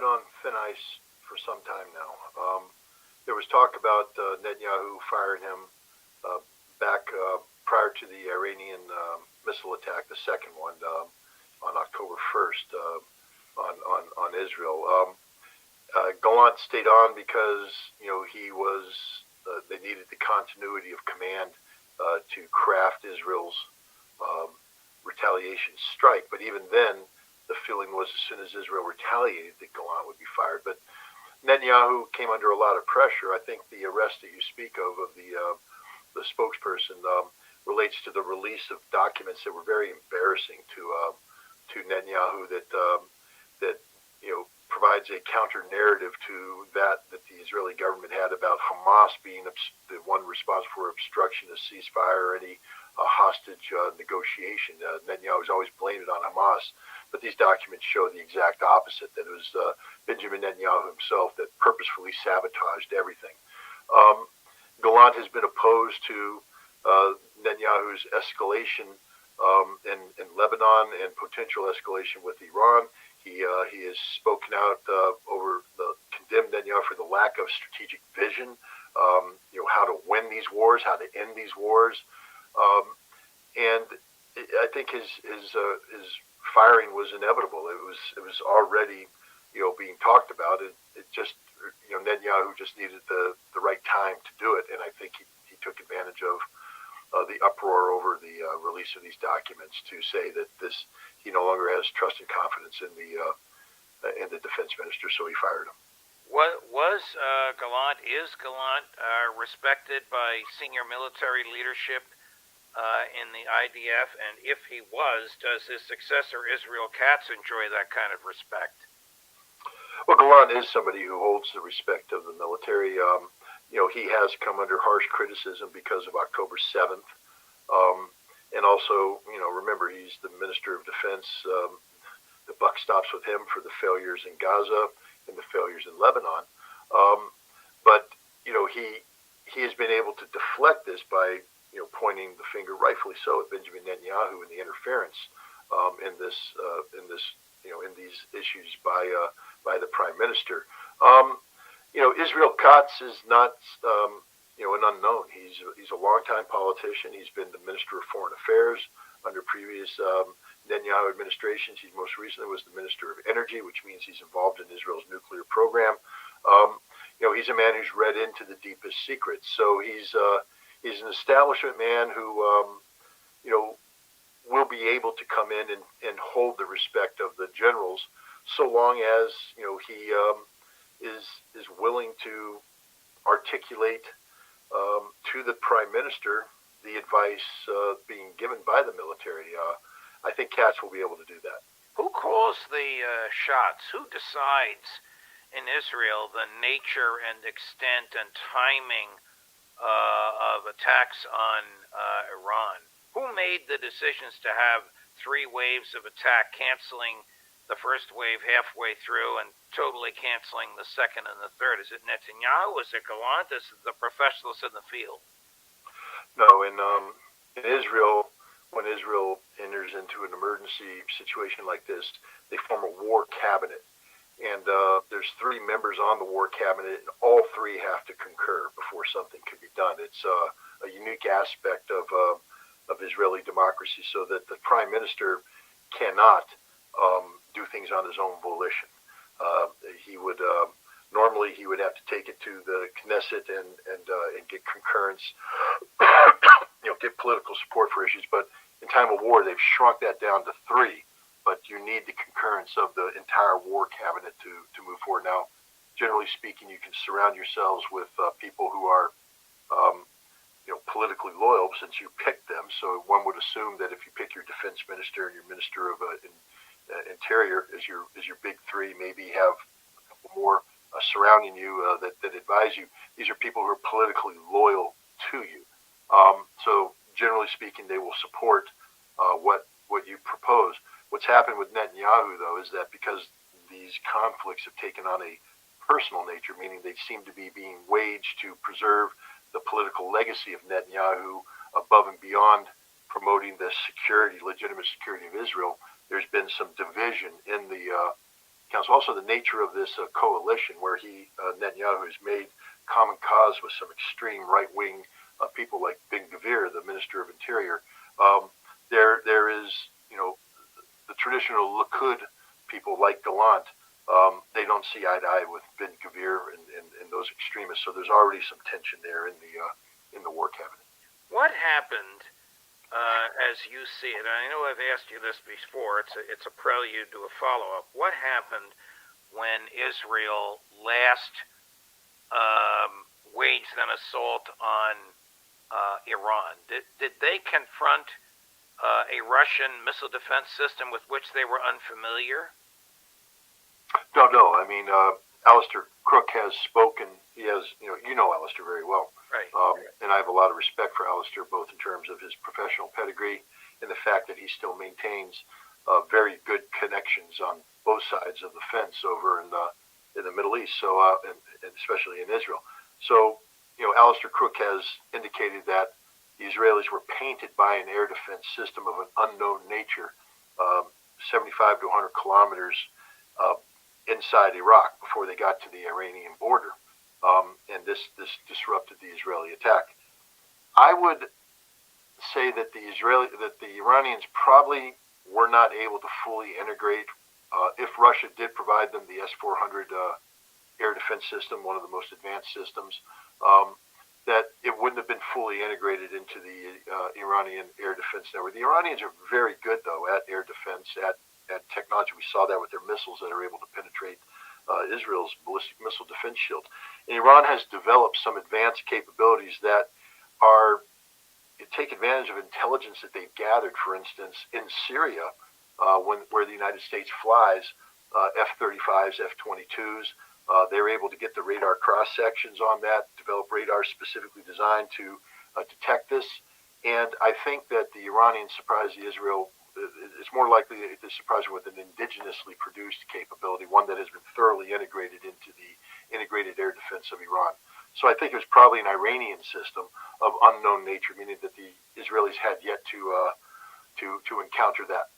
been on thin ice for some time now. There was talk about Netanyahu firing him back prior to the Iranian missile attack, the second one on October 1st on Israel. Gallant stayed on because he was. They needed the continuity of command to craft Israel's retaliation strike. But even then, the feeling was as soon as Israel retaliated that Gallant would be fired. But Netanyahu came under a lot of pressure. I think the arrest that you speak of the spokesperson relates to the release of documents that were very embarrassing to Netanyahu that provides a counter narrative to that the Israeli government had about Hamas being the one responsible for obstruction of ceasefire or any hostage negotiation. Netanyahu has always blamed it on Hamas, but these documents show the exact opposite, that it was Benjamin Netanyahu himself that purposefully sabotaged everything. Gallant has been opposed to Netanyahu's escalation in Lebanon and potential escalation with Iran. He has spoken out condemned Netanyahu for the lack of strategic vision, how to win these wars, how to end these wars, and I think his firing was inevitable. It was already being talked about. It just Netanyahu just needed the right time to do it, and I think he took advantage of the uproar over the release of these documents to say that he no longer has trust and confidence in the defense minister, so he fired him. Is Gallant respected by senior military leadership in the IDF? And if he was, does his successor Israel Katz enjoy that kind of respect? Well, Gallant is somebody who holds the respect of the military. He has come under harsh criticism because of October 7th. And also, remember, he's the Minister of Defense. The buck stops with him for the failures in Gaza and the failures in Lebanon. But he has been able to deflect this by, pointing the finger, rightfully so, at Benjamin Netanyahu and the interference in these issues by the Prime Minister. Israel Katz is not, an unknown. He's a longtime politician. He's been the Minister of Foreign Affairs under previous Netanyahu administrations. He most recently was the Minister of Energy, which means he's involved in Israel's nuclear program. He's a man who's read into the deepest secrets. So he's an establishment man who, will be able to come in and hold the respect of the generals, so long as he is willing to articulate to the Prime Minister the advice being given by the military. I think Katz will be able to do that. Who calls the shots? Who decides in Israel the nature and extent and timing of attacks on Iran? Who made the decisions to have 3 waves of attack, canceling the first wave halfway through and totally canceling the second and the third? Is it Netanyahu? Is it Gallant? Is it the professionals in the field? No, in Israel, when Israel enters into an emergency situation like this, they form a war cabinet. And there's 3 members on the war cabinet, and all 3 have to concur before something can be done. It's a unique aspect of Israeli democracy, so that the Prime Minister cannot do things on his own volition. He would normally have to take it to the Knesset and get concurrence, get political support for issues. But in time of war, they've shrunk that down to 3. But you need the concurrence of the entire war cabinet to move forward. Now, generally speaking, you can surround yourselves with people who are politically loyal since you picked them. So one would assume that if you pick your defense minister and your minister of interior as your big 3, maybe have a couple more surrounding you that advise you. These are people who are politically loyal to you. So generally speaking, they will support what you propose. What's happened with Netanyahu, though, is that because these conflicts have taken on a personal nature, meaning they seem to be being waged to preserve the political legacy of Netanyahu above and beyond promoting the legitimate security of Israel, there's been some division in the Council. Also, the nature of this coalition, where Netanyahu has made common cause with some extreme right-wing people like Ben Gvir, the Minister of Interior. There is, the traditional Likud people like Gallant. They don't see eye to eye with Ben Gvir and those extremists. So there's already some tension there in the war cabinet. What happened, as you see it? And I know I've asked you this before. It's a prelude to a follow-up. What happened when Israel last waged an assault on Iran? Did they confront a Russian missile defense system with which they were unfamiliar? No. I mean, Alistair Crook has spoken. He has, you know Alistair very well. Right. And I have a lot of respect for Alistair, both in terms of his professional pedigree and the fact that he still maintains very good connections on both sides of the fence over in the Middle East, so and especially in Israel. So, Alistair Crook has indicated that the Israelis were painted by an air defense system of an unknown nature, 75 to 100 kilometers inside Iraq before they got to the Iranian border. And this disrupted the Israeli attack. I would say that the Iranians probably were not able to fully integrate. If Russia did provide them the S-400 air defense system, one of the most advanced systems, that it wouldn't have been fully integrated into the Iranian air defense network. The Iranians are very good, though, at air defense, at technology. We saw that with their missiles that are able to penetrate Israel's ballistic missile defense shield. And Iran has developed some advanced capabilities that take advantage of intelligence that they've gathered, for instance, in Syria, where the United States flies F-35s, F-22s. They're able to get the radar cross-sections on that, develop radar specifically designed to detect this. And I think that the Iranians surprised Israel. It's more likely to surprise them with an indigenously produced capability, one that has been thoroughly integrated into the integrated air defense of Iran. So I think it was probably an Iranian system of unknown nature, meaning that the Israelis had yet to encounter that.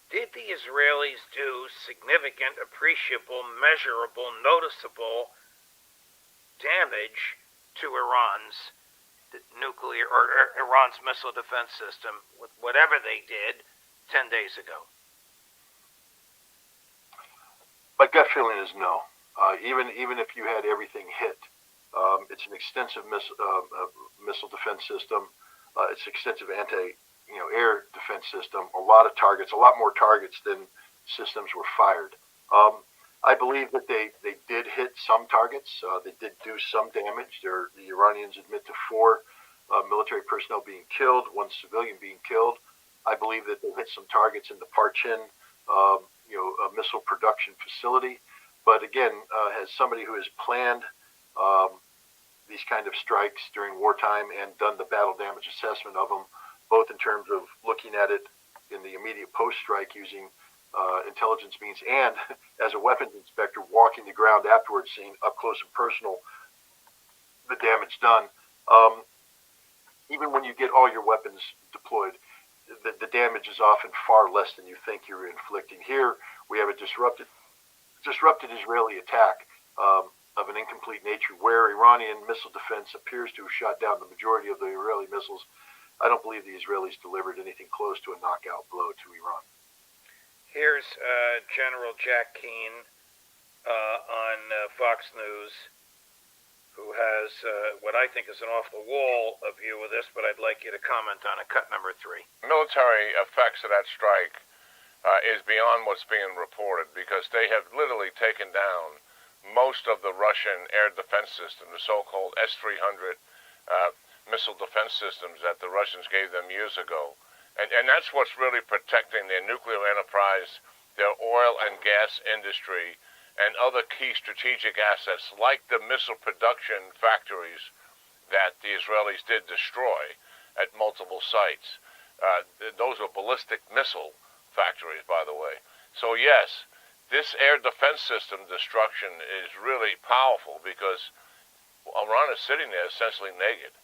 Did the Israelis do significant, appreciable, measurable, noticeable damage to Iran's nuclear or Iran's missile defense system with whatever they did 10 days ago? My gut feeling is no. Even if you had everything hit, it's an extensive missile defense system. It's extensive air defense system. A lot of targets, a lot more targets than systems were fired. I believe that they did hit some targets. They did do some damage. The Iranians admit to 4 military personnel being killed, 1 civilian being killed. I believe that they hit some targets in the Parchin, missile production facility. But again, as somebody who has planned these kind of strikes during wartime and done the battle damage assessment of them, both in terms of looking at it in the immediate post-strike using intelligence means, and as a weapons inspector walking the ground afterwards, seeing up close and personal the damage done. Even when you get all your weapons deployed, the damage is often far less than you think you're inflicting. Here, we have a disrupted Israeli attack of an incomplete nature, where Iranian missile defense appears to have shot down the majority of the Israeli missiles. I don't believe the Israelis delivered anything close to a knockout blow to Iran. Here's General Jack Keane on Fox News, who has what I think is an off-the-wall view of this, but I'd like you to comment on it. Cut number 3. Military effects of that strike is beyond what's being reported, because they have literally taken down most of the Russian air defense system, the so-called S-300 missile defense systems that the Russians gave them years ago. And that's what's really protecting their nuclear enterprise, their oil and gas industry, and other key strategic assets like the missile production factories that the Israelis did destroy at multiple sites. Those are ballistic missile factories, by the way. So yes, this air defense system destruction is really powerful, because Iran is sitting there essentially naked.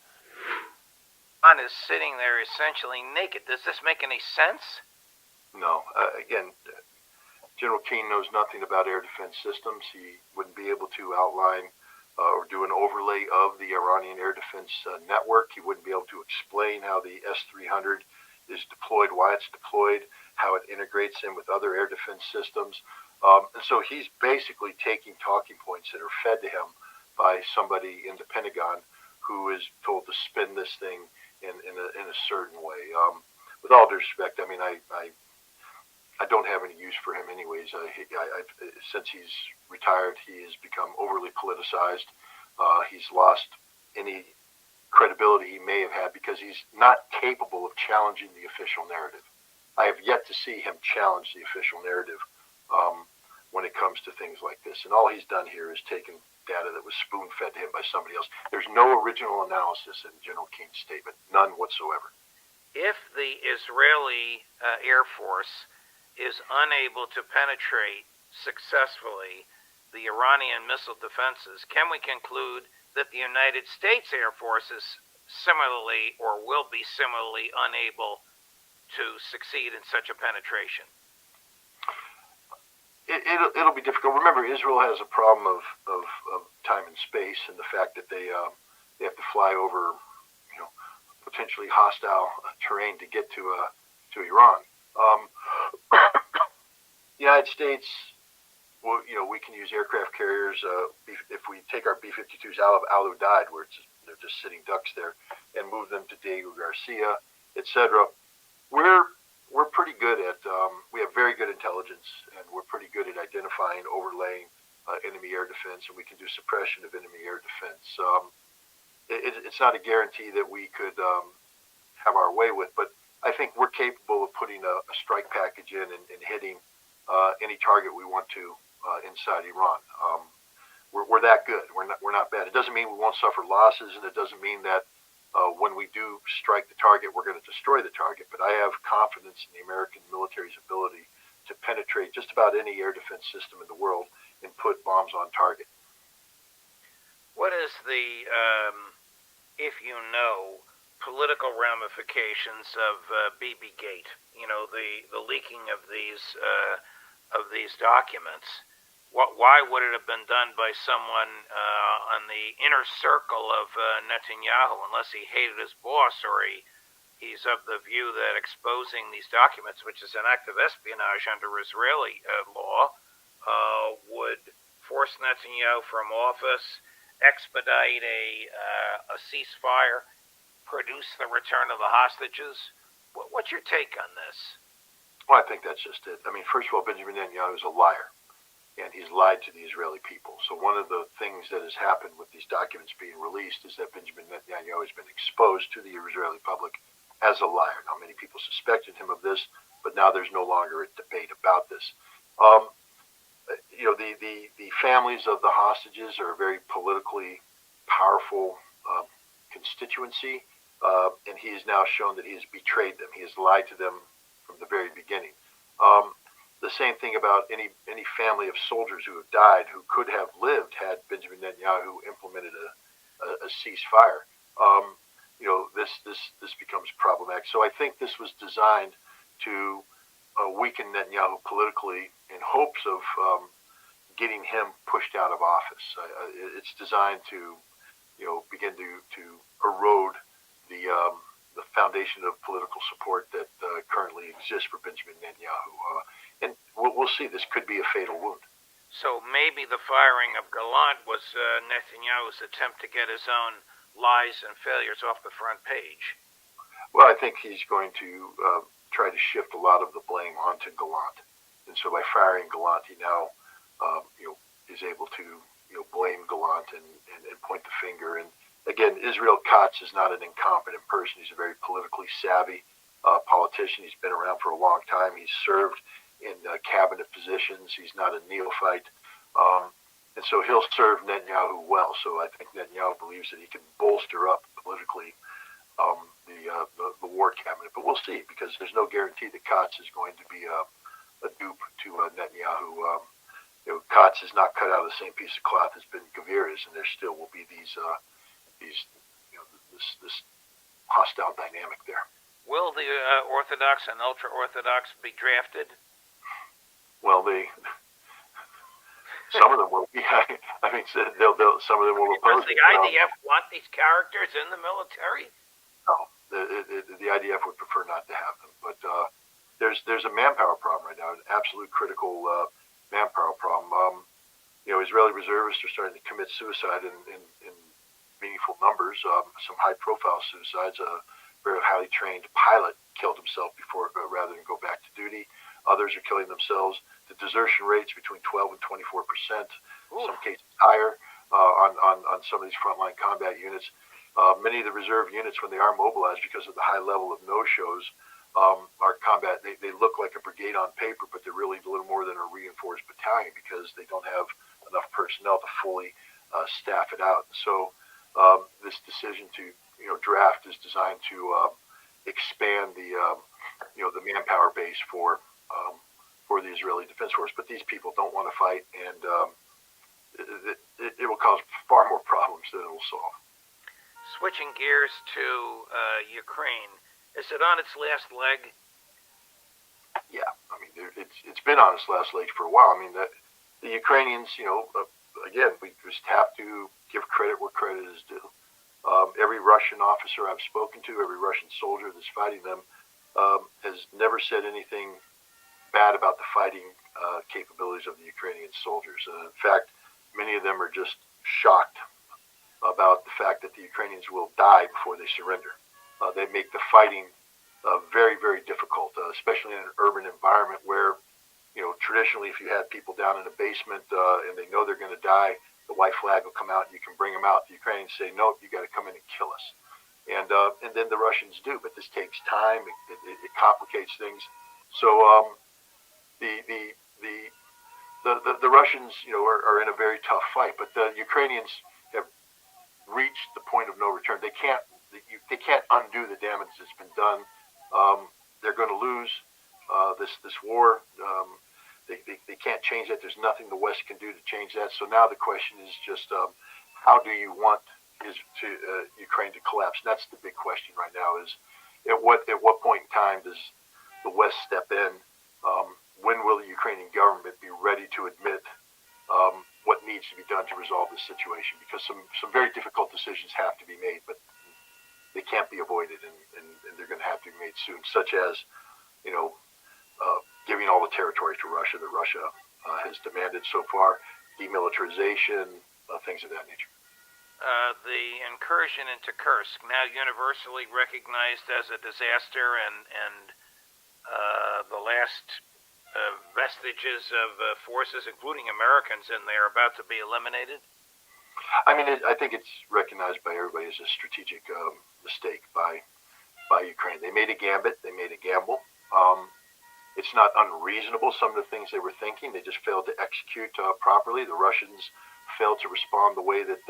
Iran is sitting there essentially naked. Does this make any sense? No. Again, General Keane knows nothing about air defense systems. He wouldn't be able to outline or do an overlay of the Iranian air defense network. He wouldn't be able to explain how the S-300 is deployed, why it's deployed, how it integrates in with other air defense systems. And so he's basically taking talking points that are fed to him by somebody in the Pentagon who is told to spin this thing in a certain way. With all due respect, I mean, I don't have any use for him anyways. Since he's retired, he has become overly politicized. He's lost any credibility he may have had because he's not capable of challenging the official narrative. I have yet to see him challenge the official narrative when it comes to things like this. And all he's done here is taken data that was spoon-fed to him by somebody else. There's no original analysis in General Keene's statement, none whatsoever. If the Israeli Air Force is unable to penetrate successfully the Iranian missile defenses, can we conclude that the United States Air Force is similarly or will be similarly unable to succeed in such a penetration? It'll be difficult. Remember, Israel has a problem of time and space, and the fact that they have to fly over, potentially hostile terrain to get to Iran. The United States, well, we can use aircraft carriers. If we take our B-52s out of Al Udeid, where they're just sitting ducks there, and move them to Diego Garcia, etc., we're pretty good at. We have very good intelligence, and we're pretty good at identifying, overlaying enemy air defense, and we can do suppression of enemy air defense. It's not a guarantee that we could have our way with, but I think we're capable of putting a strike package in and hitting any target we want to inside Iran. We're that good. We're not bad. It doesn't mean we won't suffer losses, and it doesn't mean that when we do strike the target, we're going to destroy the target. But I have confidence in the American military's ability to penetrate just about any air defense system in the world and put bombs on target. What is the, if you know, political ramifications of BB Gate? The leaking of these documents. Why would it have been done by someone on the inner circle of Netanyahu, unless he hated his boss or he's of the view that exposing these documents, which is an act of espionage under Israeli law, would force Netanyahu from office, expedite a ceasefire, produce the return of the hostages? What's your take on this? Well, I think that's just it. I mean, first of all, Benjamin Netanyahu is a liar, and he's lied to the Israeli people. So one of the things that has happened with these documents being released is that Benjamin Netanyahu has been exposed to the Israeli public as a liar. Now, many people suspected him of this, but now there's no longer a debate about this. The families of the hostages are a very politically powerful constituency, and he has now shown that he has betrayed them. He has lied to them from the very beginning. The same thing about any family of soldiers who have died who could have lived had Benjamin Netanyahu implemented a ceasefire. This becomes problematic. So I think this was designed to weaken Netanyahu politically in hopes of getting him pushed out of office. It's designed to begin to erode the foundation of political support that currently exists for Benjamin Netanyahu. And we'll see. This could be a fatal wound. So maybe the firing of Gallant was Netanyahu's attempt to get his own lies and failures off the front page. Well, I think he's going to try to shift a lot of the blame onto Gallant. And so by firing Gallant, he now is able to blame Gallant and point the finger. And again, Israel Katz is not an incompetent person. He's a very politically savvy politician. He's been around for a long time. He's served in cabinet positions. He's not a neophyte. And so he'll serve Netanyahu well. So I think Netanyahu believes that he can bolster up politically the war cabinet. But we'll see, because there's no guarantee that Katz is going to be a dupe to Netanyahu. Katz is not cut out of the same piece of cloth as Ben Gvir is, and there still will be this hostile dynamic there. Will the Orthodox and ultra-Orthodox be drafted? Well, some of them will. Yeah, I mean, some of them will Does oppose the it. IDF want these characters in the military? No, the IDF would prefer not to have them. But there's a manpower problem right now, an absolute critical manpower problem. Israeli reservists are starting to commit suicide in meaningful numbers. Some high-profile suicides. A very highly trained pilot killed himself before rather than go back to duty. Others are killing themselves. The desertion rates between 12 and 24%. Some cases higher on some of these frontline combat units. Many of the reserve units, when they are mobilized because of the high level of no-shows, are combat. They look like a brigade on paper, but they're really a little more than a reinforced battalion because they don't have enough personnel to fully staff it out. So this decision to draft is designed to expand the manpower base for the Israeli Defense Force. But these people don't want to fight, and it will cause far more problems than it will solve. Switching gears to Ukraine, is it on its last leg? Yeah, I mean, it's been on its last legs for a while. I mean, the Ukrainians, again, we just have to give credit where credit is due. Every Russian officer I've spoken to, every Russian soldier that's fighting them, has never said anything bad about the fighting capabilities of the Ukrainian soldiers. In fact, many of them are just shocked about the fact that the Ukrainians will die before they surrender. They make the fighting very, very difficult, especially in an urban environment where, traditionally if you had people down in a basement and they know they're going to die, the white flag will come out and you can bring them out. The Ukrainians say, no, you got to come in and kill us. And then the Russians do, but this takes time. It complicates things. So the Russians, are in a very tough fight, but the Ukrainians have reached the point of no return. They can't undo the damage that's been done. They're going to lose this war. They can't change that. There's nothing the West can do to change that. So now the question is just how do you want Ukraine to collapse? And that's the big question right now. Is at what point in time does the West step in? When will the Ukrainian government be ready to admit what needs to be done to resolve this situation? Because some very difficult decisions have to be made, but they can't be avoided, and they're going to have to be made soon, such as giving all the territory to Russia that Russia has demanded so far, demilitarization, things of that nature. The incursion into Kursk, now universally recognized as a disaster, and the last vestiges of forces, including Americans in there, about to be eliminated? I mean, I think it's recognized by everybody as a strategic mistake by Ukraine. They made a gambit. They made a gamble. It's not unreasonable, some of the things they were thinking. They just failed to execute properly. The Russians failed to respond the way that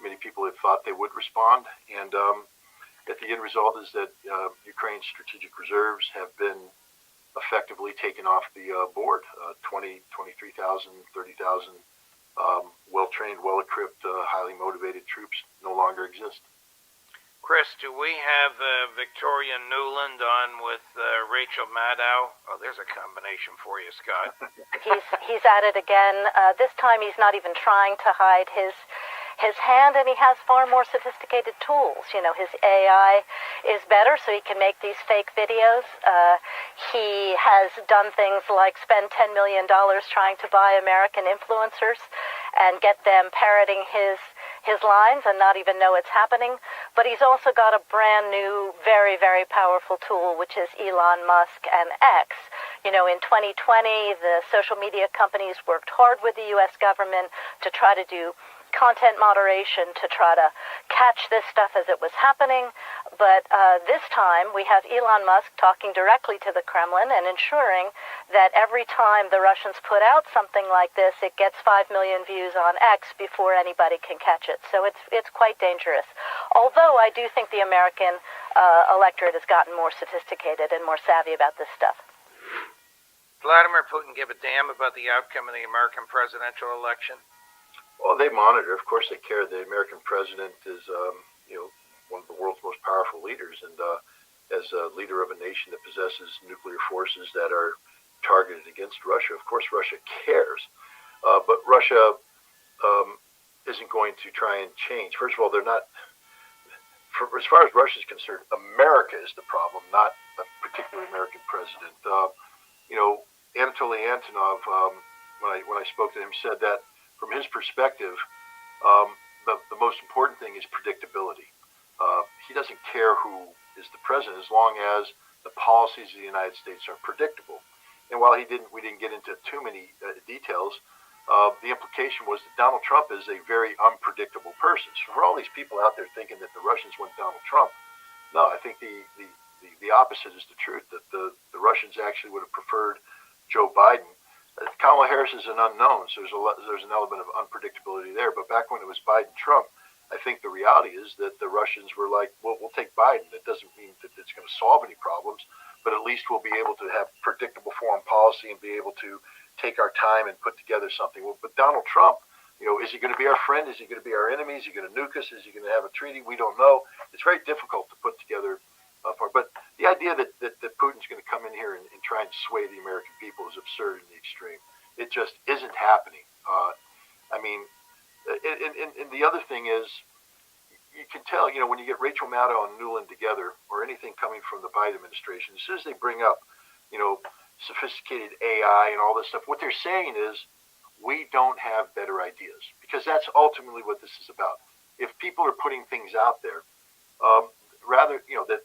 many people had thought they would respond. And the end result is that Ukraine's strategic reserves have been effectively taken off the board. 23,000, 30,000 well-trained, well-equipped, highly motivated troops no longer exist. Chris, do we have Victoria Newland on with Rachel Maddow? Oh, there's a combination for you, Scott. He's at it again. This time he's not even trying to hide his hand, and he has far more sophisticated tools. His AI is better, so he can make these fake videos. He has done things like spend $10 million trying to buy American influencers and get them parroting his lines and not even know it's happening. But he's also got a brand new, very, very powerful tool, which is Elon Musk and X. In 2020, the social media companies worked hard with the U.S. government to try to do content moderation, to try to catch this stuff as it was happening. But this time we have Elon Musk talking directly to the Kremlin and ensuring that every time the Russians put out something like this, it gets 5 million views on X before anybody can catch it. So it's quite dangerous. Although I do think the American electorate has gotten more sophisticated and more savvy about this stuff. Vladimir Putin give a damn about the outcome of the American presidential election? Well, they monitor. Of course, they care. The American president is, one of the world's most powerful leaders, and as a leader of a nation that possesses nuclear forces that are targeted against Russia. Of course, Russia cares, but Russia isn't going to try and change. First of all, they're not. As far as Russia is concerned, America is the problem, not a particular American president. Anatoly Antonov, when I spoke to him, said that from his perspective, the most important thing is predictability. He doesn't care who is the president as long as the policies of the United States are predictable. And while we didn't get into too many details, the implication was that Donald Trump is a very unpredictable person. So for all these people out there thinking that the Russians want Donald Trump, no, I think the opposite is the truth, that the Russians actually would have preferred Joe Biden. Kamala Harris is an unknown, so there's an element of unpredictability there. But back when it was Biden-Trump, I think the reality is that the Russians were like, well, we'll take Biden. That doesn't mean that it's going to solve any problems, but at least we'll be able to have predictable foreign policy and be able to take our time and put together something. Well, but Donald Trump, is he going to be our friend? Is he going to be our enemy? Is he going to nuke us? Is he going to have a treaty? We don't know. It's very difficult to put together. But the idea that Putin's going to come in here and try and sway the American people is absurd in the extreme. It just isn't happening. And the other thing is, you can tell, when you get Rachel Maddow and Newland together, or anything coming from the Biden administration, as soon as they bring up, sophisticated AI and all this stuff, what they're saying is, we don't have better ideas, because that's ultimately what this is about. If people are putting things out there,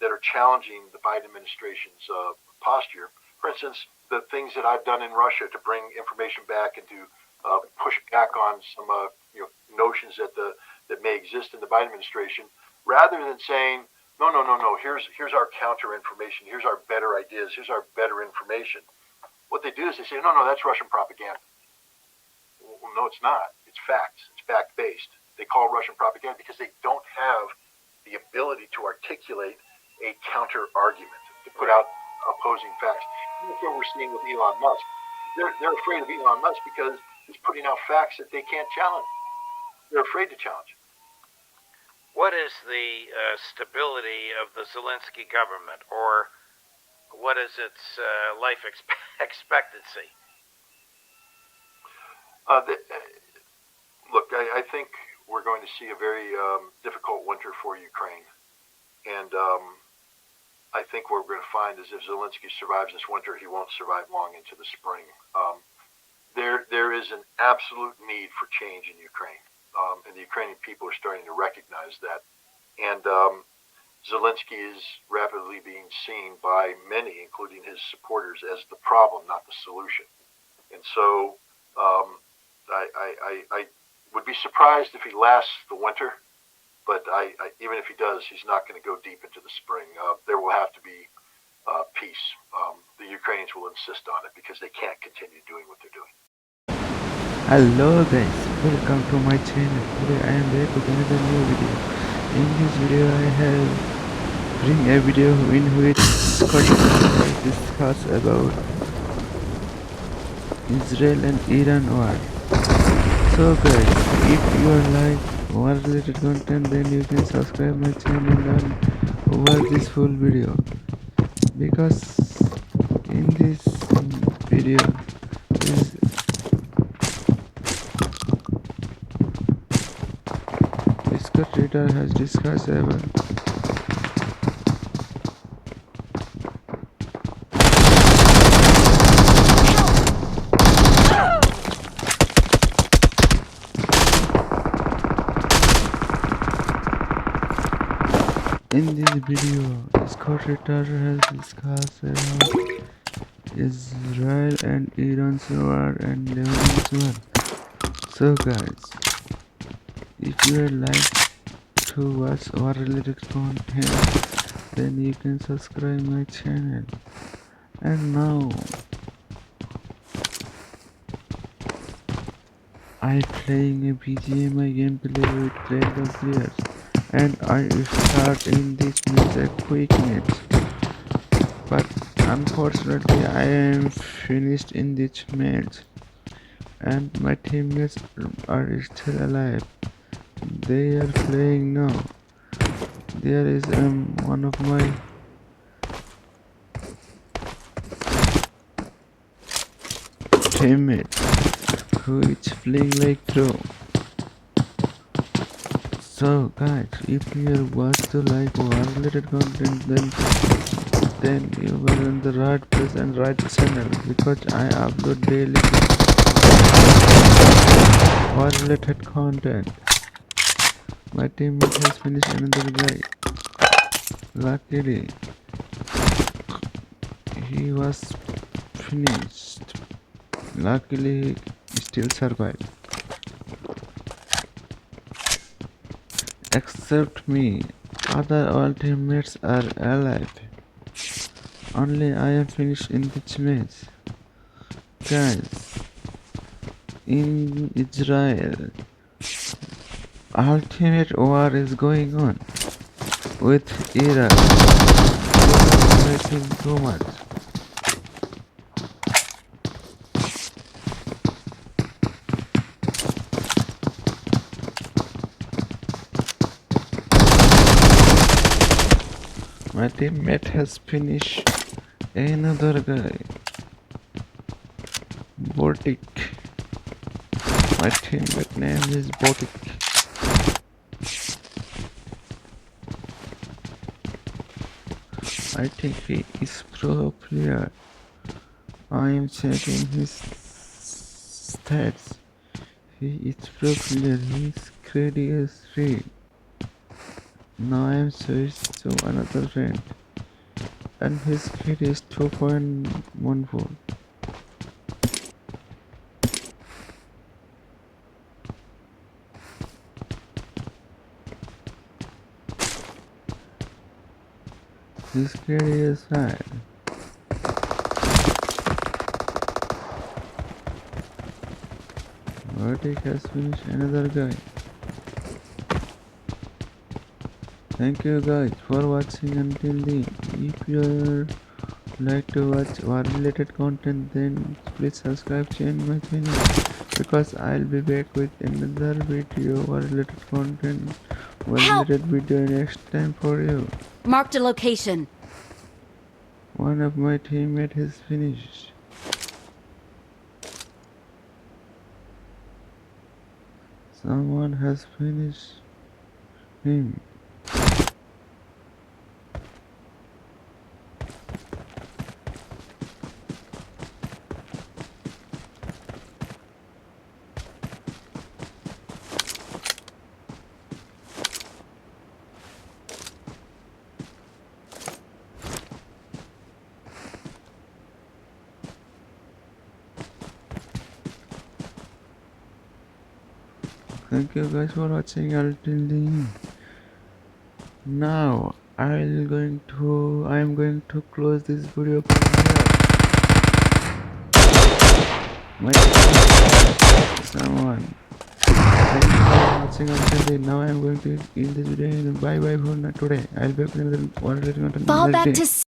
that are challenging the Biden administration's posture, for instance, the things that I've done in Russia to bring information back and to push back on some notions that may exist in the Biden administration, rather than saying, no, here's our counter information, here's our better ideas, here's our better information. What they do is they say, no, that's Russian propaganda. Well, no, it's not. It's facts. It's fact-based. They call it Russian propaganda because they don't have the ability to articulate a counter-argument, to put out opposing facts. That's what we're seeing with Elon Musk. They're afraid of Elon Musk because he's putting out facts that they can't challenge. They're afraid to challenge. What is the stability of the Zelensky government, or what is its life expectancy? Look, I think we're going to see a very difficult winter for Ukraine. And I think what we're going to find is if Zelensky survives this winter, he won't survive long into the spring. There is an absolute need for change in Ukraine. And the Ukrainian people are starting to recognize that. And Zelensky is rapidly being seen by many, including his supporters, as the problem, not the solution. And so I would be surprised if he lasts the winter, but even if he does, he's not going to go deep into the spring. There will have to be peace. The Ukrainians will insist on it because they can't continue doing what they're doing. Hello guys, welcome to my channel. Today I am back with another new video. In this video I have bring a video in which I discuss about Israel and Iran war. So guys, if you are like war related content, then you can subscribe my channel and watch this full video, because in this video Ritter has discussed about in this video, Scott Ritter has discussed about Israel and Iran's war and Lebanon's war. So guys, if you would like to watch war related content, then you can subscribe my channel. And now I playing a BGMI gameplay with random players, and I start in this match a quick match, but unfortunately I am finished in this match and my teammates are still alive. They are playing now. There is one of my teammate who is playing like pro. So guys, if you want to like war-related content, then you are on the right place and right channel, because I upload daily war-related content. My teammate has finished another guy. Luckily, he was finished. Luckily, he still survived. Except me, other all teammates are alive. Only I am finished in this match. Guys, in Israel, ultimate war is going on with Iraq. Fighting too much. My teammate has finished another guy. Botic. My teammate name is Botic. I think he is pro player. I am checking his stats. He is pro player. His credit is 3. Now I am switched to another friend, and his credit is 2.14. His credit is high. Vertic has finished another guy. Thank you guys for watching until the end. If you like to watch war related content, then please subscribe to my channel, because I'll be back with another video war related content, war related video next time for you. Marked a location. One of my teammates has finished. Someone has finished him. Thank you guys for watching until the end. Now I am going to close this video from here. My someone. Thank you for watching until the end. Now I am going to end this video. Bye bye for today. I'll be back with another content Fall next back day. to